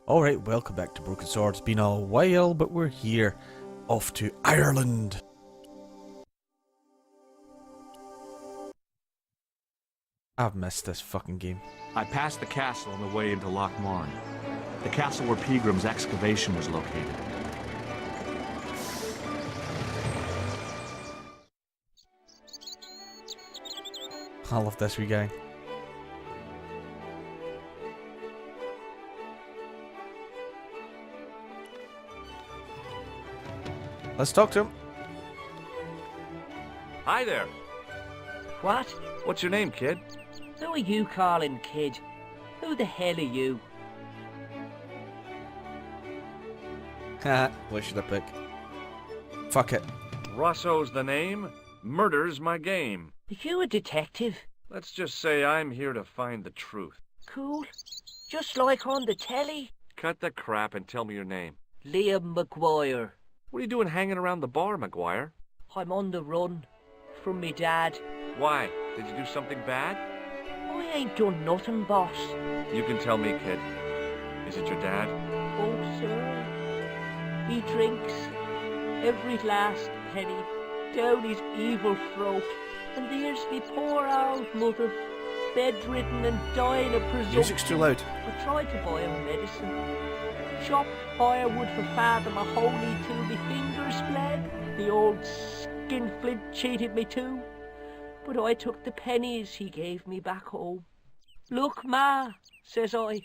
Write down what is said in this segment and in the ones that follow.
Alright, welcome back to Broken Sword. It's been a while, but we're here. Off to Ireland. I've missed this fucking game. I passed the castle on the way into Lochmarne. The castle where Peagram's excavation was located. I love this wee guy. Let's talk to him. Hi there. What? What's your name, kid? Who are you calling kid? Who the hell are you? Haha, what should I pick? Fuck it. Rosso's the name. Murder's my game. Are you a detective? Let's just say I'm here to find the truth. Cool. Just like on the telly? Cut the crap and tell me your name. Liam Maguire. What are you doing hanging around the bar, Maguire? I'm on the run. From me dad. Why? Did you do something bad? I ain't done nothing, boss. You can tell me, kid. Is it your dad? Oh, sir. He drinks every last penny down his evil throat. And there's me poor old mother, bedridden and dying of presumption. Music's too loud. I tried to buy him medicine. Chopped firewood for father, my holy till me fingers bled. The old skinflint cheated me too. But I took the pennies he gave me back home. Look, ma, says I,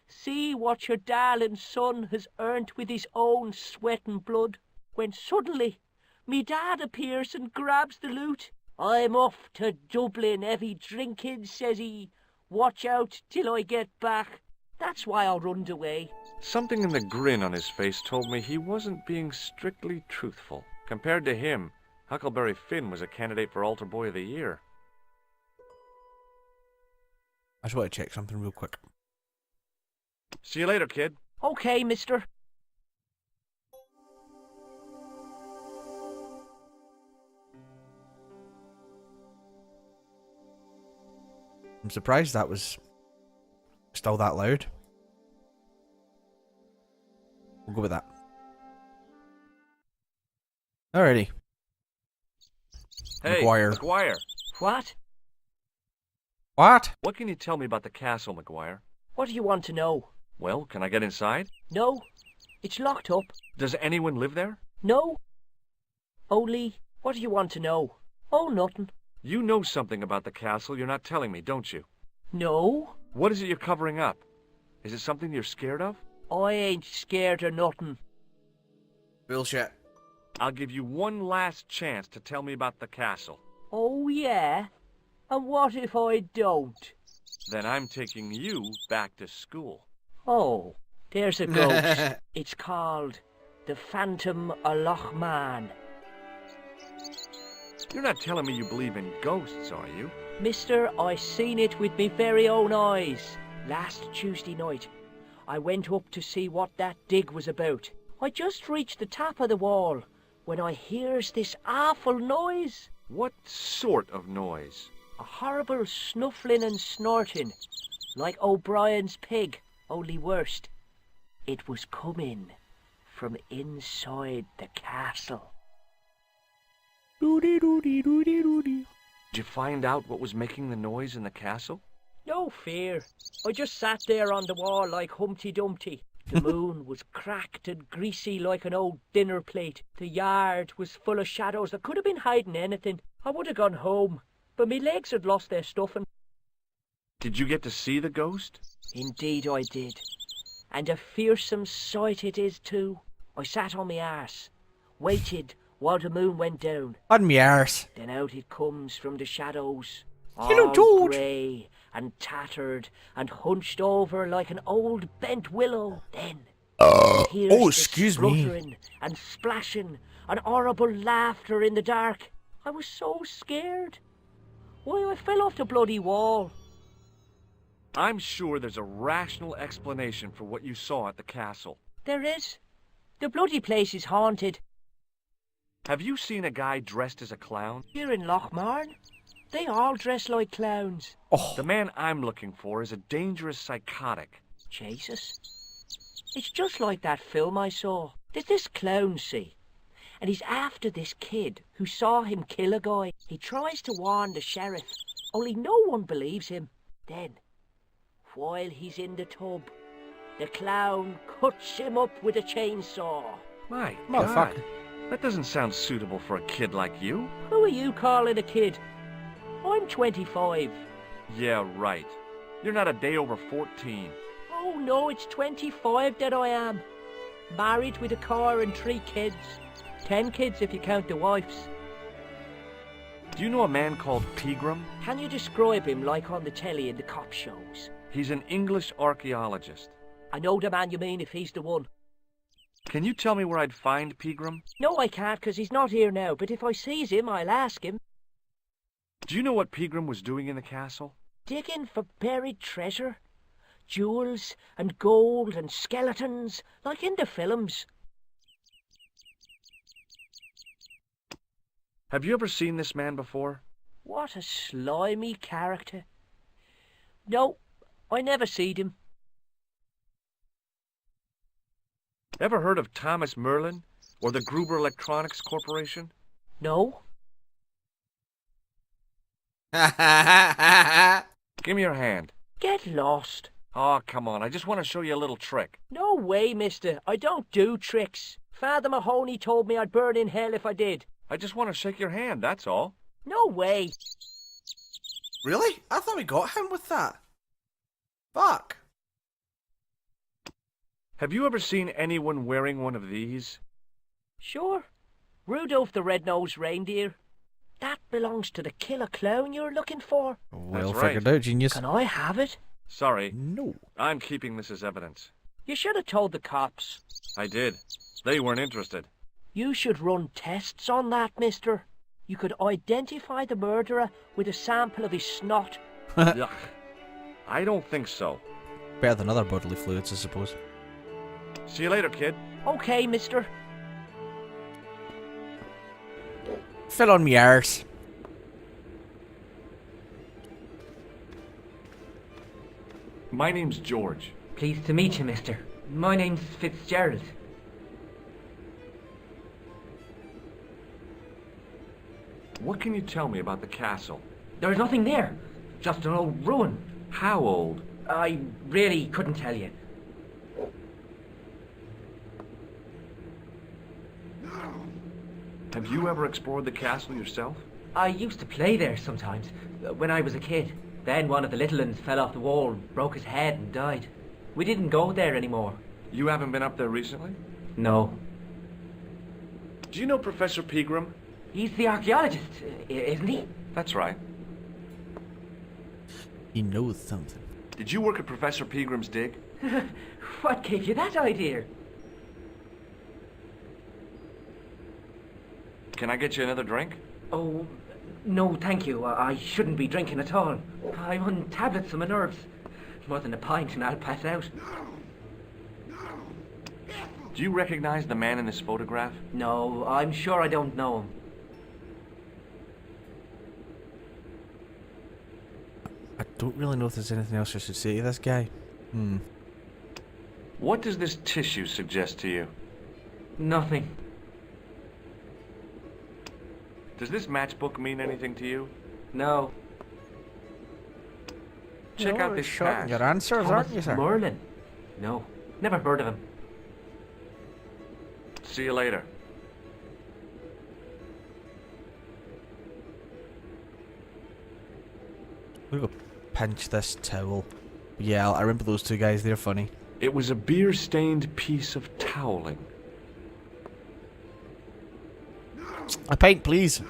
see what your darling son has earned with his own sweat and blood. When suddenly, me dad appears and grabs the loot. I'm off to Dublin, heavy drinking, says he. Watch out till I get back. That's why I runned away. Something in the grin on his face told me he wasn't being strictly truthful. Compared to him, Huckleberry Finn was a candidate for Altar Boy of the Year. I just want to check something real quick. See you later, kid. Okay, mister. I'm surprised that was still that loud. We'll go with that. Alrighty. Hey, Maguire. Maguire. What? What? What can you tell me about the castle, Maguire? What do you want to know? Well, can I get inside? No, it's locked up. Does anyone live there? No. Only, what do you want to know? Oh, nothing. You know something about the castle you're not telling me, don't you? No, What is it you're covering up? Is it something you're scared of? I ain't scared of nothing. Bullshit. I'll give you one last chance to tell me about the castle. Oh, yeah? And what if I don't? Then I'm taking you back to school. Oh, there's a ghost. It's called the Phantom of Lochmarne. You're not telling me you believe in ghosts, are you? Mister, I seen it with me very own eyes. Last Tuesday night, I went up to see what that dig was about. I just reached the top of the wall when I hears this awful noise. What sort of noise? A horrible snuffling and snorting, like O'Brien's pig, only worst. It was coming from inside the castle. Doody doody doody doody. Did you find out what was making the noise in the castle? No fear. I just sat there on the wall like Humpty Dumpty. The moon was cracked and greasy like an old dinner plate. The yard was full of shadows that could have been hiding anything. I would have gone home, but me legs had lost their stuffing. Did you get to see the ghost? Indeed I did. And a fearsome sight it is too. I sat on my arse, waited while the moon went down. On me arse. Then out it comes from the shadows. Hello, all George. grey and tattered and hunched over like an old bent willow. Then here's oh, the excuse me. spluttering and splashing and horrible laughter in the dark. I was so scared. Why, I fell off the bloody wall. I'm sure there's a rational explanation for what you saw at the castle. There is. The bloody place is haunted. Have you seen a guy dressed as a clown? Here in Lochmarne, they all dress like clowns. Oh, The man I'm looking for is a dangerous psychotic. Jesus. It's just like that film I saw. There's this clown, see? And he's after this kid who saw him kill a guy. He tries to warn the sheriff, only no one believes him. Then, while he's in the tub, the clown cuts him up with a chainsaw. My Motherfucker. God. That doesn't sound suitable for a kid like you. Who are you calling a kid? I'm 25. Yeah, right. You're not a day over 14. Oh no, it's 25 that I am. Married with a car and 3 kids. 10 kids if you count the wives. Do you know a man called Pegram? Can you describe him like on the telly in the cop shows? He's an English archaeologist. I know the man you mean if he's the one. Can you tell me where I'd find Pegram? No, I can't, 'cause he's not here now, but if I sees him, I'll ask him. Do you know what Pegram was doing in the castle? Digging for buried treasure. Jewels and gold and skeletons, like in the films. Have you ever seen this man before? What a slimy character. No, I never seed him. Ever heard of Thomas Merlin or the Gruber Electronics Corporation? No? Give me your hand. Get lost. Oh, come on. I just want to show you a little trick. No way, mister. I don't do tricks. Father Mahoney told me I'd burn in hell if I did. I just want to shake your hand, that's all. No way. Really? I thought we got him with that. Fuck. Have you ever seen anyone wearing one of these? Sure. Rudolph the Red-Nosed Reindeer. That belongs to the killer clown you're looking for. Well That's figured right. out, genius. Can I have it? Sorry. No. I'm keeping this as evidence. You should have told the cops. I did. They weren't interested. You should run tests on that, mister. You could identify the murderer with a sample of his snot. Yuck. I don't think so. Better than other bodily fluids, I suppose. See you later, kid. Okay, mister. Fill on me arse. My name's George. Pleased to meet you, mister. My name's Fitzgerald. What can you tell me about the castle? There's nothing there. Just an old ruin. How old? I really couldn't tell you. Have you ever explored the castle yourself? I used to play there sometimes, when I was a kid. Then one of the little ones fell off the wall, broke his head and died. We didn't go there anymore. You haven't been up there recently? No. Do you know Professor Pegram? He's the archaeologist, isn't he? That's right. He knows something. Did you work at Professor Pegram's dig? What gave you that idea? Can I get you another drink? Oh, no, thank you. I shouldn't be drinking at all. I'm on tablets for my nerves. More than a pint and I'll pass out. Do you recognize the man in this photograph? No, I'm sure I don't know him. I don't really know if there's anything else I should say to this guy. What does this tissue suggest to you? Nothing. Does this matchbook mean anything to you? No. Check out this short patch. your answers, aren't you, sir? Merlin? No, never heard of him. See you later. We'll go pinch this towel. Yeah, I remember those two guys, they're funny. It was a beer-stained piece of toweling. A pint, please.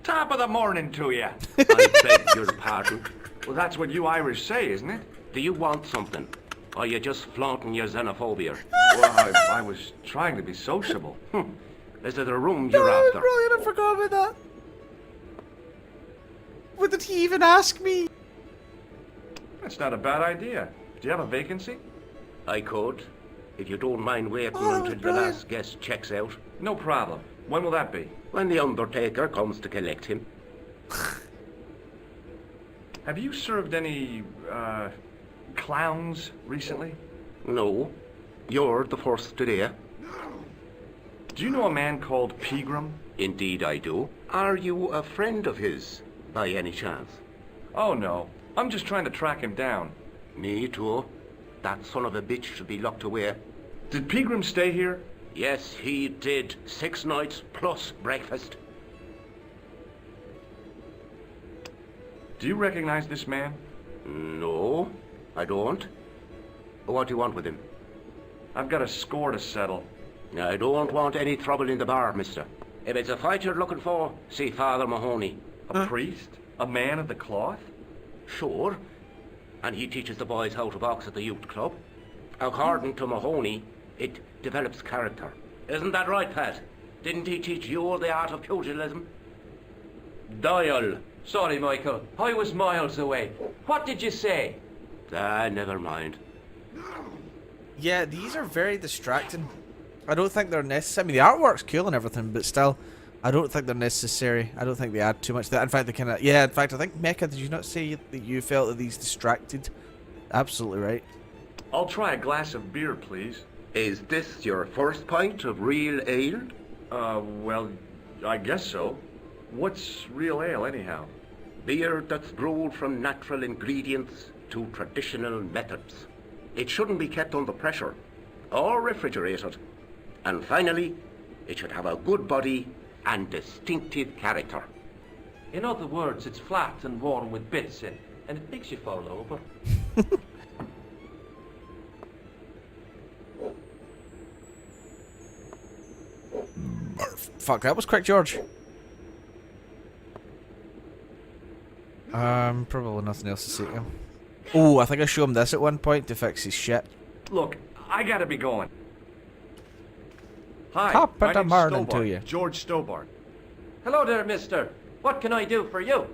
Top of the morning to you. I beg your pardon. Well, that's what you Irish say, isn't it? Do you want something? Or are you just flaunting your xenophobia? Well, I was trying to be sociable. Is it a room you're after? Brilliant, I forgot about that. What did he even ask me? That's not a bad idea. Do you have a vacancy? I could. If you don't mind waiting Oh, that was until the brilliant. last guest checks out. No problem. When will that be? When the undertaker comes to collect him. Have you served any, clowns recently? No. You're the first today. Do you know a man called Pegram? Indeed I do. Are you a friend of his, by any chance? Oh, no. I'm just trying to track him down. Me too. That son of a bitch should be locked away. Did Pegram stay here? Yes, he did. 6 nights plus breakfast. Do you recognize this man? No, I don't. What do you want with him? I've got a score to settle. I don't want any trouble in the bar, mister. If it's a fight you're looking for, see Father Mahoney. A priest? A man of the cloth? Sure. And he teaches the boys how to box at the youth club. According to Mahoney, it develops character. Isn't that right, Pat? Didn't he teach you the art of pugilism? Dial. Sorry, Michael. I was miles away. What did you say? Never mind. Yeah, these are very distracting. I don't think they're necessary. I mean, the artwork's cool and everything, but still, I don't think they're necessary. I don't think they add too much to that. In fact, they kind of... Yeah, in fact, I think, Mecca, did you not say that you felt that these distracted? Absolutely right. I'll try a glass of beer, please. Is this your first pint of real ale? Well, I guess so. What's real ale, anyhow? Beer that's brewed from natural ingredients to traditional methods. It shouldn't be kept under pressure or refrigerated. And finally, it should have a good body and distinctive character. In other words, it's flat and warm with bits in, and it makes you fall over. Fuck, that was quick, George. Probably nothing else to say to him. Oh, I think I showed him this at one point to fix his shit. Look, I gotta be going. Hi, Top my of the name's morning to Stobart, you. George Stobart. Hello there, mister. What can I do for you?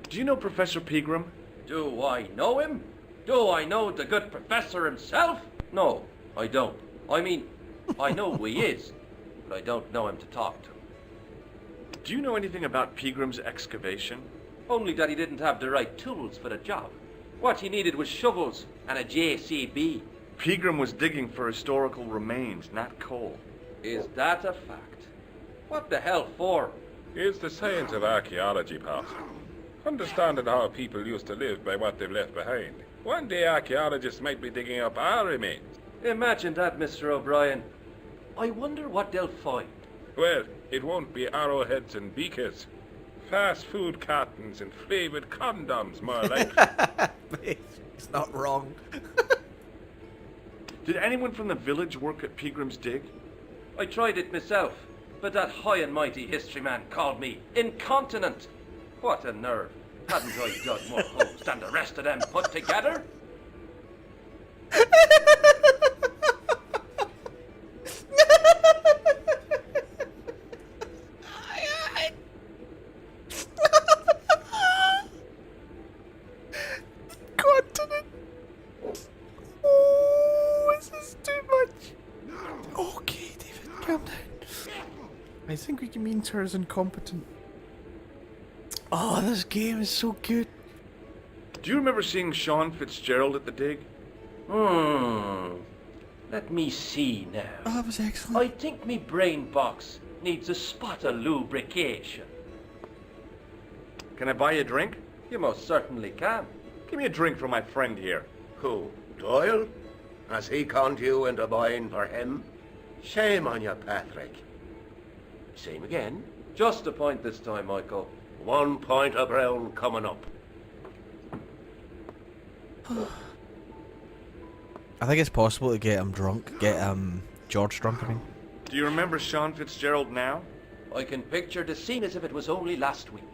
Do you know Professor Pegram? Do I know him? Do I know the good professor himself? No, I don't. I mean, I know who he is, but I don't know him to talk to. Do you know anything about Pegram's excavation? Only that he didn't have the right tools for the job. What he needed was shovels and a JCB. Pegram was digging for historical remains, not coal. Is that a fact? What the hell for? It's the science of archaeology, Pat. Understanding how people used to live by what they've left behind. One day archaeologists might be digging up our remains. Imagine that, Mr. O'Brien. I wonder what they'll find. Well, it won't be arrowheads and beakers. Fast food cartons and flavoured condoms, more like. He's not wrong. Did anyone from the village work at Pegram's dig? I tried it myself, but that high and mighty history man called me Incontinent. What a nerve. Hadn't I dug more holes than the rest of them put together? Continent. Oh, this is too much. Okay, David, calm down. I think we can mean her as incompetent. Oh, this game is so good. Do you remember seeing Sean Fitzgerald at the dig? Let me see now. Oh, that was excellent. I think me brain box needs a spot of lubrication. Can I buy you a drink? You most certainly can. Give me a drink for my friend here. Who? Doyle? Has he conned you into buying for him? Shame on you, Patrick. Same again. Just a point this time, Michael. 1 point of brown coming up. I think it's possible to get him drunk. Get George drunk, I mean. Do you remember Sean Fitzgerald now? I can picture the scene as if it was only last week.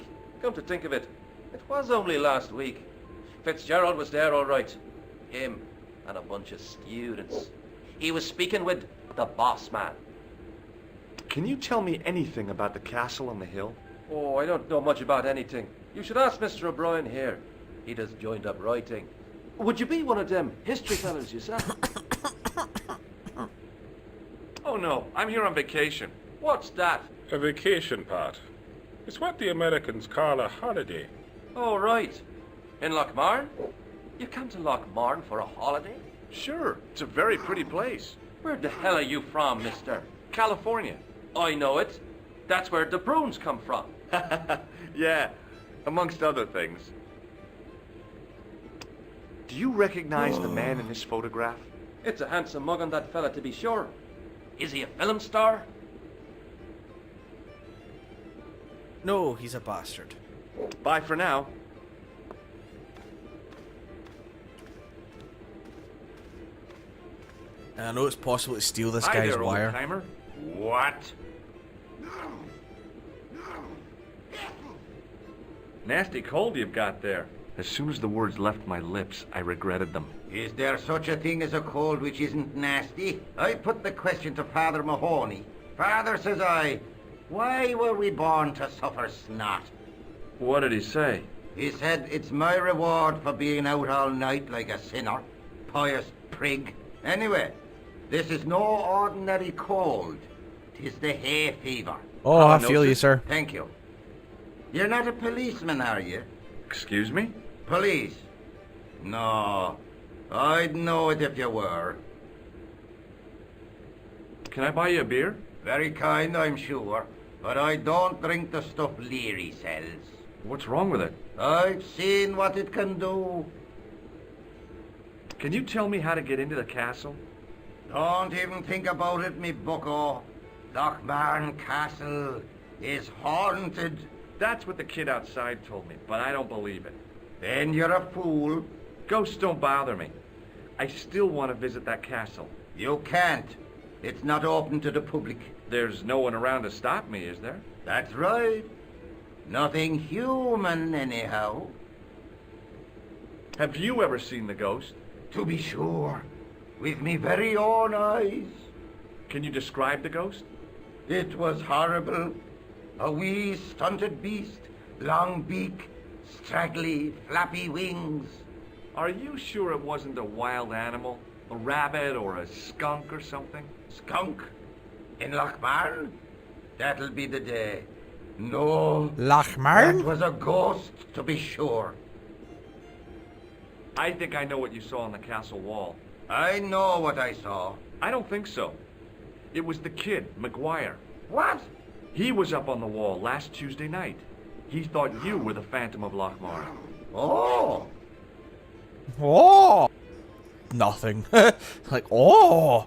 Come to think of it, it was only last week. Fitzgerald was there all right. Him and a bunch of students. He was speaking with the boss man. Can you tell me anything about the castle on the hill? Oh, I don't know much about anything. You should ask Mr. O'Brien here. He does joined up writing. Would you be one of them history fellas yourself? Oh no, I'm here on vacation. What's that? A vacation, Pat. It's what the Americans call a holiday. Oh, right. In Lochmarne? You come to Lochmarne for a holiday? Sure, it's a very pretty place. Where the hell are you from, mister? California. I know it. That's where the Bruins come from. Yeah, amongst other things. Do you recognize the man in this photograph? It's a handsome mug on that fella, to be sure. Is he a film star? No, he's a bastard. Bye for now. And I know it's possible to steal this Hi guy's there, wire. old-timer. What? Nasty cold you've got there. As soon as the words left my lips, I regretted them. Is there such a thing as a cold which isn't nasty? I put the question to Father Mahoney. Father, says I, why were we born to suffer snot? What did he say? He said, it's my reward for being out all night like a sinner. Pious prig. Anyway, this is no ordinary cold. 'Tis the hay fever. Oh, I feel you, sir. Thank you. You're not a policeman, are you? Excuse me? Police? No. I'd know it if you were. Can I buy you a beer? Very kind, I'm sure. But I don't drink the stuff Leary sells. What's wrong with it? I've seen what it can do. Can you tell me how to get into the castle? Don't even think about it, me bucko. Lochmarne Castle is haunted. That's what the kid outside told me, but I don't believe it. Then you're a fool. Ghosts don't bother me. I still want to visit that castle. You can't. It's not open to the public. There's no one around to stop me, is there? That's right. Nothing human, anyhow. Have you ever seen the ghost? To be sure. With me very own eyes. Can you describe the ghost? It was horrible. A wee stunted beast, long beak, straggly, flappy wings. Are you sure it wasn't a wild animal? A rabbit or a skunk or something? Skunk? In Lochmarne? That'll be the day. No. Lochmarne? That was a ghost, to be sure. I think I know what you saw on the castle wall. I know what I saw. I don't think so. It was the kid, Maguire. What? He was up on the wall last Tuesday night. He thought you were the Phantom of Lochmarne. Oh. Oh! Nothing. Like, oh!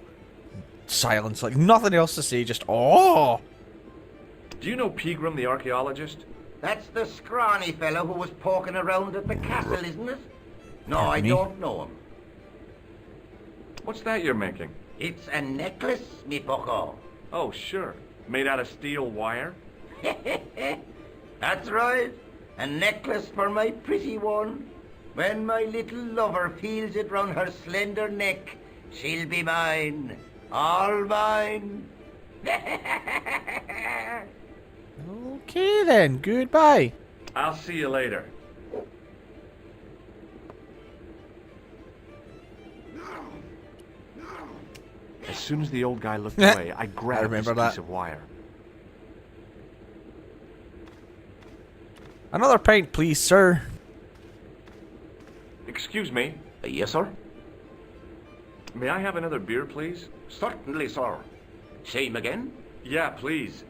Silence, like nothing else to say, just oh! Do you know Pegram, the archaeologist? That's the scrawny fellow who was poking around at the castle, isn't it? No, Pardon I me? don't know him. What's that you're making? It's a necklace, me bucko. Oh, sure. Made out of steel wire? That's right. A necklace for my pretty one. When my little lover feels it round her slender neck, she'll be mine. All mine. Okay then, goodbye. I'll see you later. As soon as the old guy looked away, I grabbed remember this that. piece of wire. Another pint, please, sir. Excuse me. Yes, sir? May I have another beer, please? Certainly, sir. Same again? Yeah, please.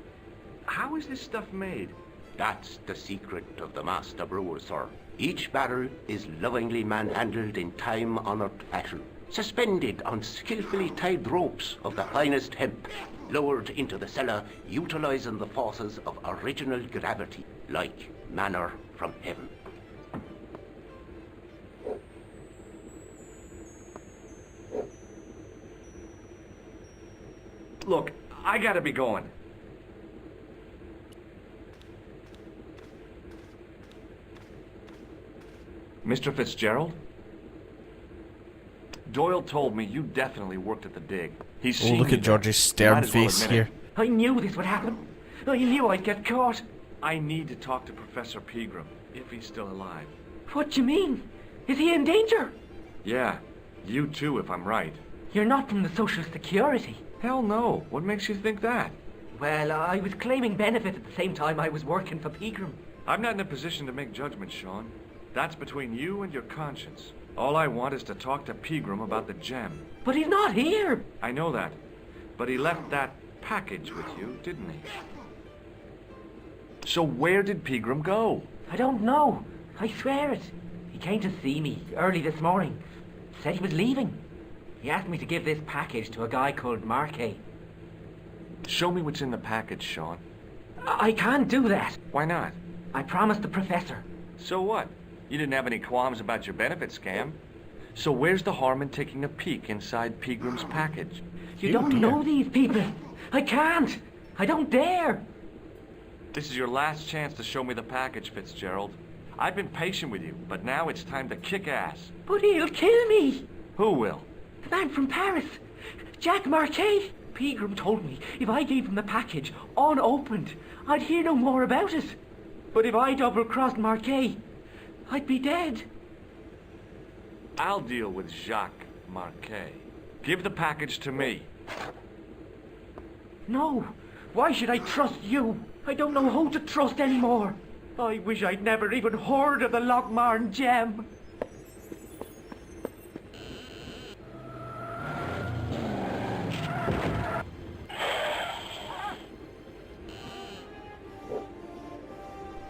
How is this stuff made? That's the secret of the master brewer, sir. Each barrel is lovingly manhandled in time-honored fashion, suspended on skillfully tied ropes of the finest hemp, lowered into the cellar, utilizing the forces of original gravity, like manna from heaven. Look, I gotta be going. Mr. Fitzgerald? Doyle told me you definitely worked at the dig. He's Oh, seen look you at there. George's stern Might as well face admit it. here. I knew this would happen. I knew I'd get caught. I need to talk to Professor Pegram, if he's still alive. What do you mean? Is he in danger? Yeah, you too, if I'm right. You're not from the Social Security. Hell no. What makes you think that? Well, I was claiming benefit at the same time I was working for Pegram. I'm not in a position to make judgments, Sean. That's between you and your conscience. All I want is to talk to Pegram about the gem. But he's not here. I know that. But he left that package with you, didn't he? So where did Pegram go? I don't know. I swear it. He came to see me early this morning. Said he was leaving. He asked me to give this package to a guy called Marquet. Show me what's in the package, Sean. I can't do that. Why not? I promised the professor. So what? You didn't have any qualms about your benefit scam. So where's the harm in taking a peek inside Pegram's package? You don't know these people. I can't. I don't dare. This is your last chance to show me the package, Fitzgerald. I've been patient with you, but now it's time to kick ass. But he'll kill me. Who will? The man from Paris. Jack Marquet. Pegram told me if I gave him the package unopened, I'd hear no more about it. But if I double-crossed Marquet, I'd be dead. I'll deal with Jacques Marquet. Give the package to me. No. Why should I trust you? I don't know who to trust anymore. I wish I'd never even heard of the Lochmarne gem.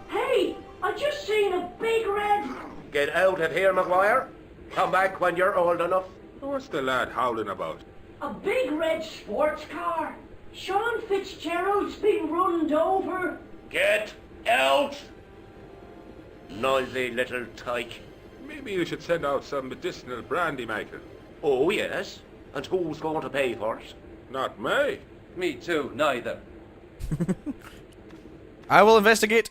Hey! I just seen a big red... Get out of here, Maguire. Come back when you're old enough. What's the lad howling about? A big red sports car. Sean Fitzgerald's been runned over. Get out! Noisy little tyke. Maybe you should send out some medicinal brandy maker. Oh, yes. And who's going to pay for it? Not me. Me too, neither. I will investigate.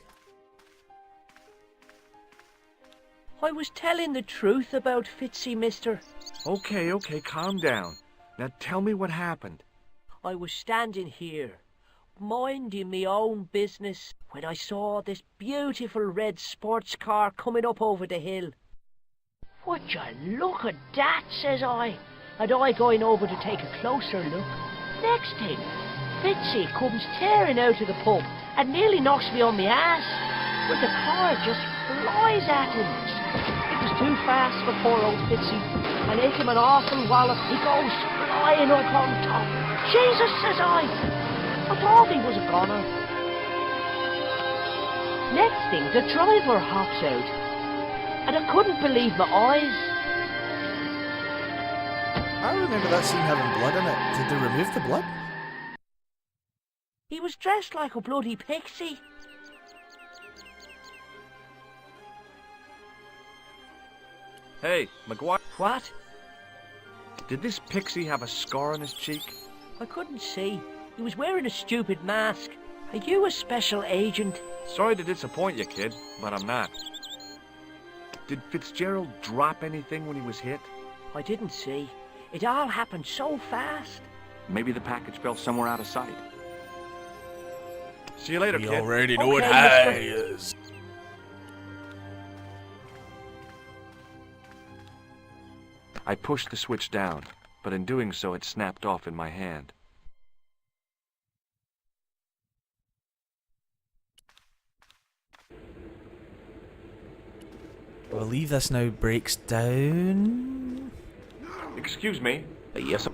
I was telling the truth about Fitzy, mister. Okay, calm down. Now tell me what happened. I was standing here, minding me own business, when I saw this beautiful red sports car coming up over the hill. Would you look at that, says I, and I going over to take a closer look. Next thing, Fitzy comes tearing out of the pub and nearly knocks me on my ass, but the car just flies at him. It was too fast for poor old Fitzy, and hit him an awful wallop. He goes flying up on top. Jesus, says I thought he was a goner. Next thing, the driver hops out, and I couldn't believe my eyes. I remember that scene having blood in it. Did they remove the blood? He was dressed like a bloody pixie. Hey, Maguire, What? did this pixie have a scar on his cheek? I couldn't see. He was wearing a stupid mask. Are you a special agent? Sorry to disappoint you, kid, but I'm not. Did Fitzgerald drop anything when he was hit? I didn't see. It all happened so fast. Maybe the package fell somewhere out of sight. See you later, We kid. already know Okay, what high mister. is. I pushed the switch down, but in doing so it snapped off in my hand. I believe this now breaks down. Excuse me. Yes, sir.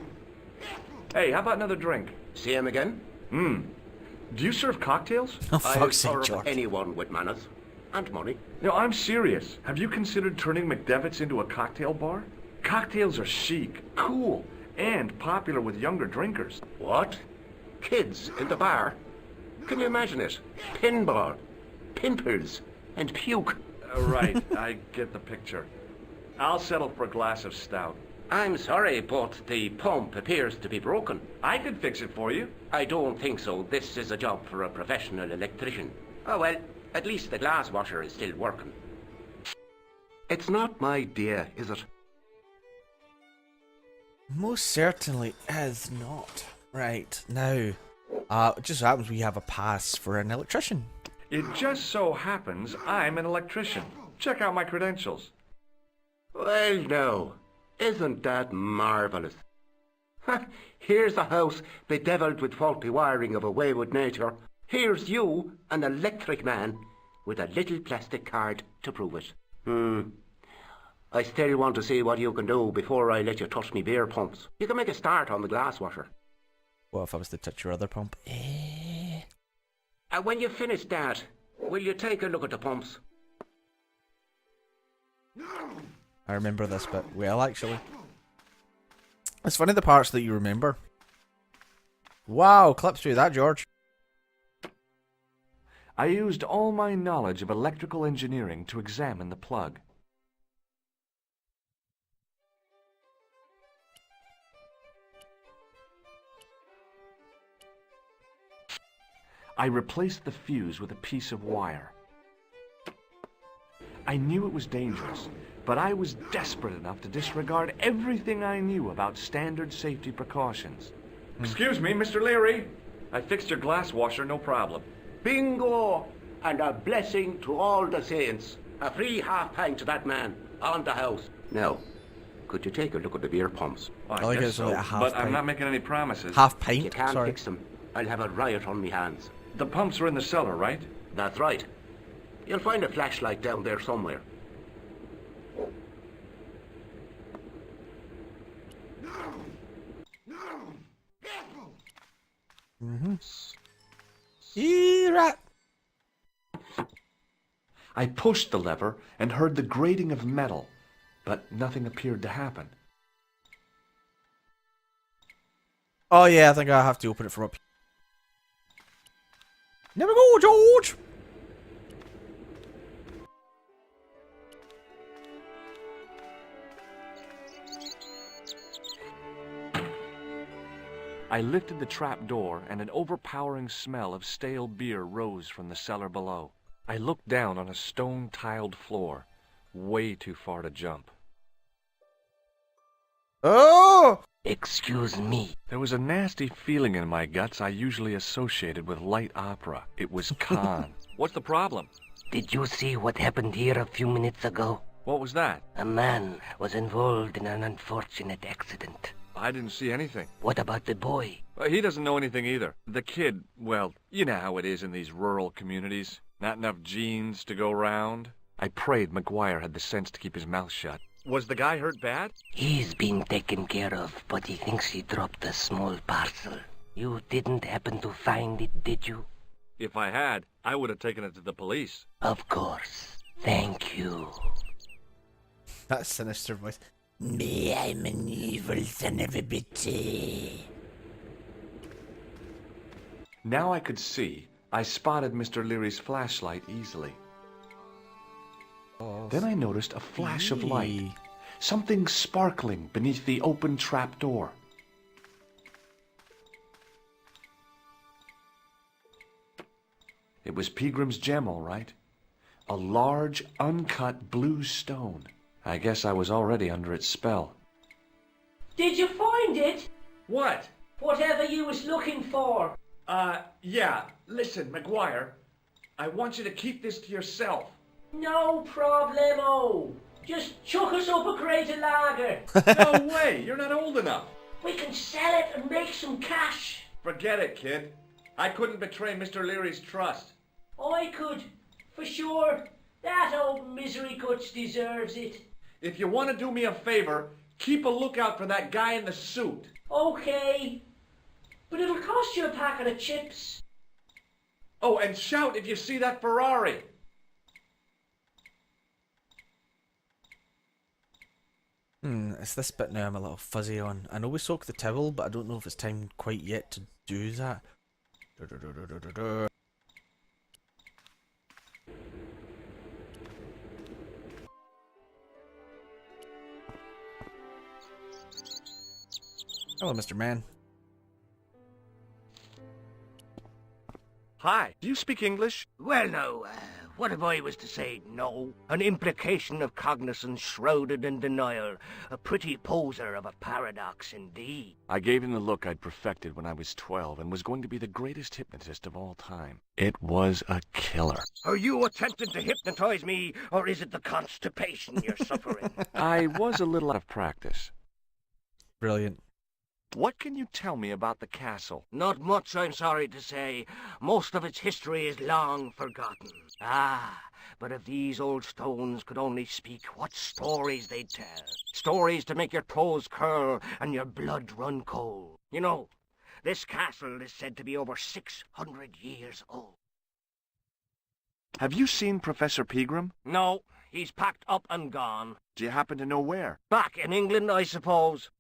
Hey, how about another drink? See him again? Do you serve cocktails? Oh, I'll fuck's sake, serve George. anyone with manners. And money. No, I'm serious. Have you considered turning McDevitt's into a cocktail bar? Cocktails are chic, cool, and popular with younger drinkers. What? Kids in the bar? Can you imagine it? Pinball, pimples, and puke. Right, I get the picture. I'll settle for a glass of stout. I'm sorry, but the pump appears to be broken. I could fix it for you. I don't think so. This is a job for a professional electrician. Oh well, at least the glass washer is still working. It's not my dear, is it? Most certainly is not. Right, now, it just happens we have a pass for an electrician. It just so happens I'm an electrician. Check out my credentials. Well, no. Isn't that marvellous? Ha! Here's a house bedevilled with faulty wiring of a wayward nature. Here's you, an electric man, with a little plastic card to prove it. I still want to see what you can do before I let you touch me beer pumps. You can make a start on the glass washer. What if I was to touch your other pump? And when you finish that, will you take a look at the pumps? I remember this bit well, actually. It's funny the parts that you remember. Wow, clip through that, George. I used all my knowledge of electrical engineering to examine the plug. I replaced the fuse with a piece of wire. I knew it was dangerous, but I was desperate enough to disregard everything I knew about standard safety precautions. Excuse me, Mr. Leary. I fixed your glass washer, no problem. Bingo! And a blessing to all the saints. A free half-pint to that man, on the house. Now, could you take a look at the beer pumps? Oh, I like guess it's only so, a half but pint. I'm not making any promises. Half If pint? you can't Sorry. fix them, I'll have a riot on me hands. The pumps are in the cellar, right? That's right. You'll find a flashlight down there somewhere. Rat. I pushed the lever and heard the grating of metal, but nothing appeared to happen. Oh yeah, I think I have to open it from up here. Never go, George! I lifted the trap door, and an overpowering smell of stale beer rose from the cellar below. I looked down on a stone-tiled floor, way too far to jump. Oh! Excuse me. There was a nasty feeling in my guts I usually associated with light opera. It was Khan. What's the problem? Did you see what happened here a few minutes ago? What was that? A man was involved in an unfortunate accident. I didn't see anything. What about the boy? He doesn't know anything either. The kid, well, you know how it is in these rural communities. Not enough genes to go round. I prayed Maguire had the sense to keep his mouth shut. Was the guy hurt bad? He's been taken care of, but he thinks he dropped a small parcel. You didn't happen to find it, did you? If I had, I would have taken it to the police. Of course. Thank you. That sinister voice. Me, I'm an evil son of a bitch. Now I could see. I spotted Mr. Leary's flashlight easily. Then I noticed a flash of light. Something sparkling beneath the open trap door. It was Peagram's gem, all right. A large, uncut blue stone. I guess I was already under its spell. Did you find it? What? Whatever you was looking for. Yeah. Listen, Maguire. I want you to keep this to yourself. No problemo. Just chuck us up a crate of lager. No way! You're not old enough. We can sell it and make some cash. Forget it, kid. I couldn't betray Mr. Leary's trust. I could, for sure. That old misery guts deserves it. If you want to do me a favor, keep a lookout for that guy in the suit. Okay. But it'll cost you a packet of chips. Oh, and shout if you see that Ferrari. It's this bit now I'm a little fuzzy on. I know we soaked the towel, but I don't know if it's time quite yet to do that. Hello, Mr. Man. Hi. Do you speak English? Well, no, what if I was to say no? An implication of cognizance shrouded in denial. A pretty poser of a paradox indeed. I gave him the look I'd perfected when I was 12 and was going to be the greatest hypnotist of all time. It was a killer. Are you attempting to hypnotize me, or is it the constipation you're suffering? I was a little out of practice. Brilliant. What can you tell me about the castle? Not much, I'm sorry to say. Most of its history is long forgotten. But if these old stones could only speak, what stories they'd tell. Stories to make your toes curl and your blood run cold. You know, this castle is said to be over 600 years old. Have you seen Professor Pegram? No, he's packed up and gone. Do you happen to know where? Back in England, I suppose.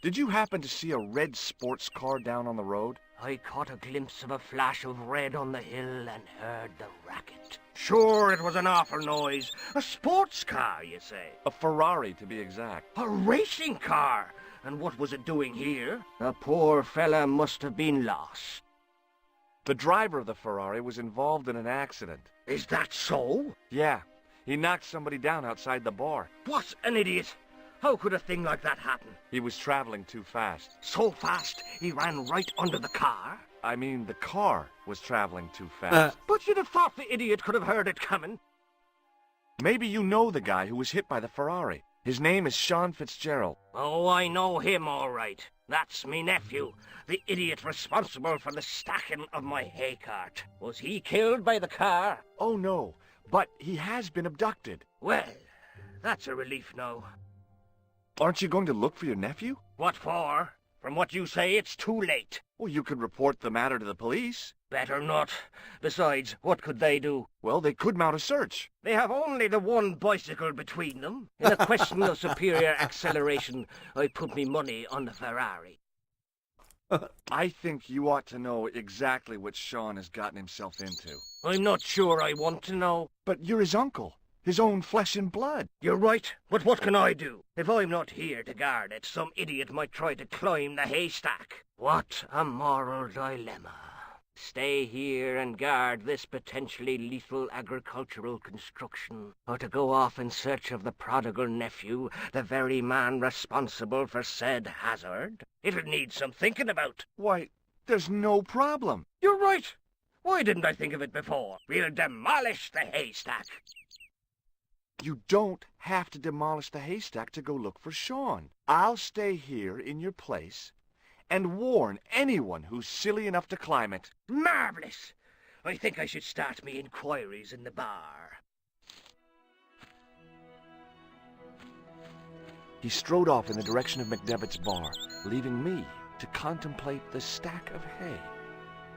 Did you happen to see a red sports car down on the road? I caught a glimpse of a flash of red on the hill and heard the racket. Sure, it was an awful noise. A sports car, you say? A Ferrari, to be exact. A racing car? And what was it doing here? The poor fella must have been lost. The driver of the Ferrari was involved in an accident. Is that so? Yeah, he knocked somebody down outside the bar. What an idiot! How could a thing like that happen? He was traveling too fast. So fast, he ran right under the car? I mean, the car was traveling too fast. But you'd have thought the idiot could have heard it coming. Maybe you know the guy who was hit by the Ferrari. His name is Sean Fitzgerald. Oh, I know him all right. That's me nephew, the idiot responsible for the stacking of my hay cart. Was he killed by the car? Oh, no, but he has been abducted. Well, that's a relief now. Aren't you going to look for your nephew? What for? From what you say, it's too late. Well, you could report the matter to the police. Better not. Besides, what could they do? Well, they could mount a search. They have only the one bicycle between them. In a question of superior acceleration, I put me money on the Ferrari. I think you ought to know exactly what Sean has gotten himself into. I'm not sure I want to know. But you're his uncle. His own flesh and blood. You're right, but what can I do? If I'm not here to guard it, some idiot might try to climb the haystack. What a moral dilemma. Stay here and guard this potentially lethal agricultural construction, or to go off in search of the prodigal nephew, the very man responsible for said hazard? It'll need some thinking about. Why, there's no problem. You're right. Why didn't I think of it before? We'll demolish the haystack. You don't have to demolish the haystack to go look for Sean. I'll stay here in your place and warn anyone who's silly enough to climb it. Marvellous! I think I should start me inquiries in the bar. He strode off in the direction of McDevitt's bar, leaving me to contemplate the stack of hay.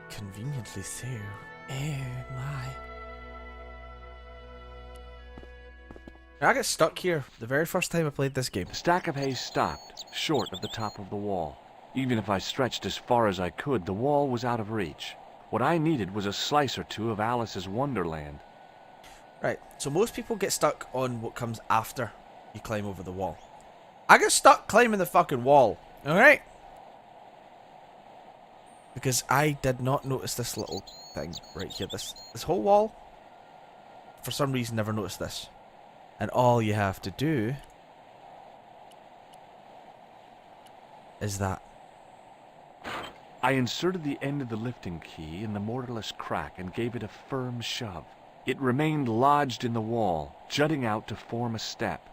Conveniently so. Oh my. I got stuck here the very first time I played this game. The stack of hay stopped, short of the top of the wall. Even if I stretched as far as I could, the wall was out of reach. What I needed was a slice or two of Alice's Wonderland. Right, so most people get stuck on what comes after you climb over the wall. I got stuck climbing the fucking wall, alright? Because I did not notice this little thing right here. This whole wall, for some reason, never noticed this. And all you have to do is that. I inserted the end of the lifting key in the mortarless crack and gave it a firm shove. It remained lodged in the wall, jutting out to form a step.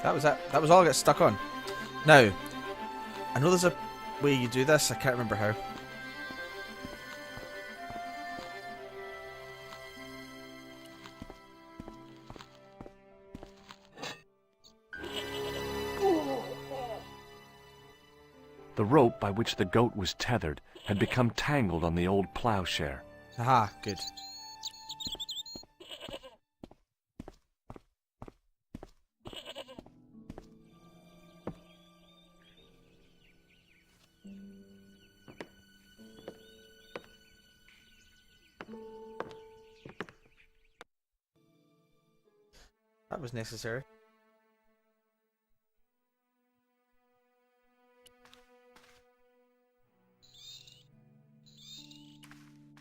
That was it. That was all I got stuck on. Now, I know there's a way you do this. I can't remember how. The rope by which the goat was tethered had become tangled on the old plowshare. Aha, good. That was necessary.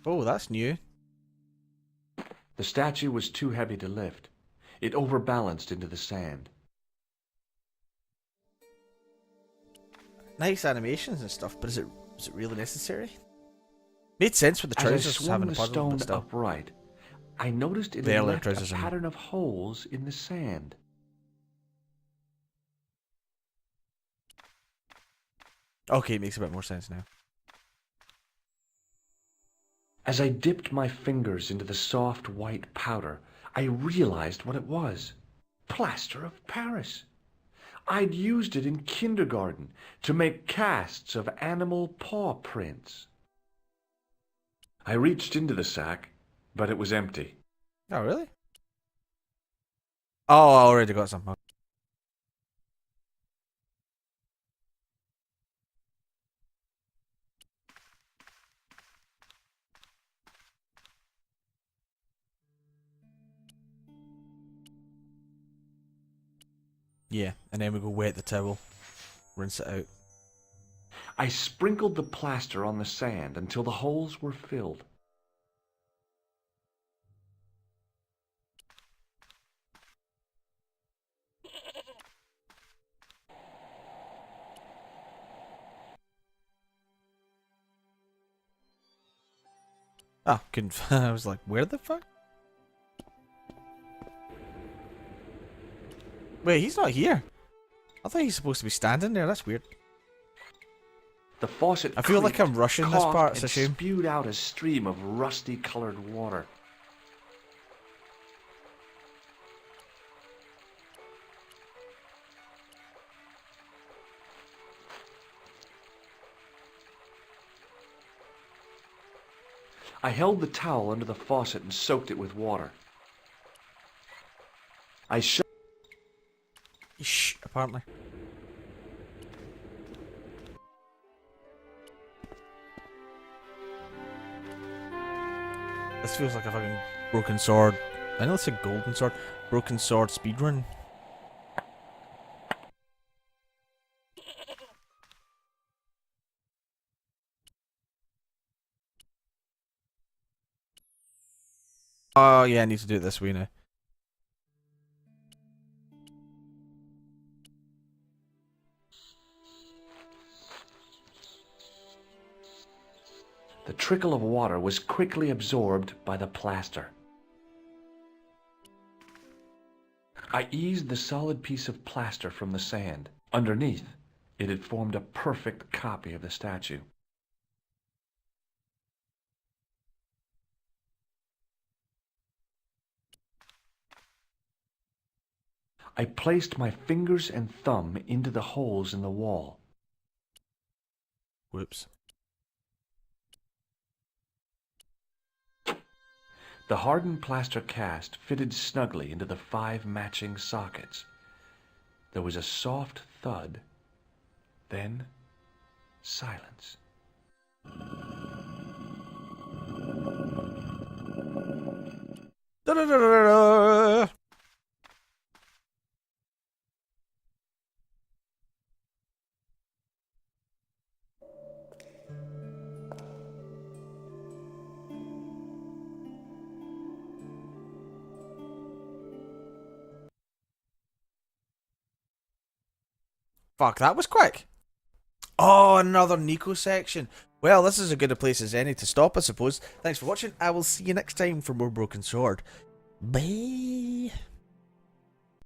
Oh, that's new. The statue was too heavy to lift. It overbalanced into the sand. Nice animations and stuff, but is it really necessary? Made sense with the trousers As I swung having a the puzzle, stone but still. upright, I noticed it The had earlier left a trousers are- pattern of holes in the sand. Okay, it makes a bit more sense now. As I dipped my fingers into the soft white powder, I realized what it was. Plaster of Paris. I'd used it in kindergarten to make casts of animal paw prints. I reached into the sack, but it was empty. Oh, really? Oh, I already got some. Yeah, and then we go wet the towel, rinse it out. I sprinkled the plaster on the sand until the holes were filled. Ah, couldn't. I was like, where the fuck? Wait, he's not here. I thought he's supposed to be standing there. That's weird. The faucet I feel like creaked, I'm rushing this coughed, part. It's a and shame. spewed out a stream of rusty-colored water. I held the towel under the faucet and soaked it with water. I shut. Shh, apparently. This feels like a fucking broken sword. I know it's a golden sword. Broken sword speedrun. Oh yeah, I need to do it this way now. The trickle of water was quickly absorbed by the plaster. I eased the solid piece of plaster from the sand. Underneath, it had formed a perfect copy of the statue. I placed my fingers and thumb into the holes in the wall. Whoops. The hardened plaster cast fitted snugly into the 5 matching sockets. There was a soft thud, then silence. Da-da-da-da-da. Fuck, that was quick. Oh, another Nico section. Well, this is as good a place as any to stop, I suppose. Thanks for watching. I will see you next time for more Broken Sword. Bye.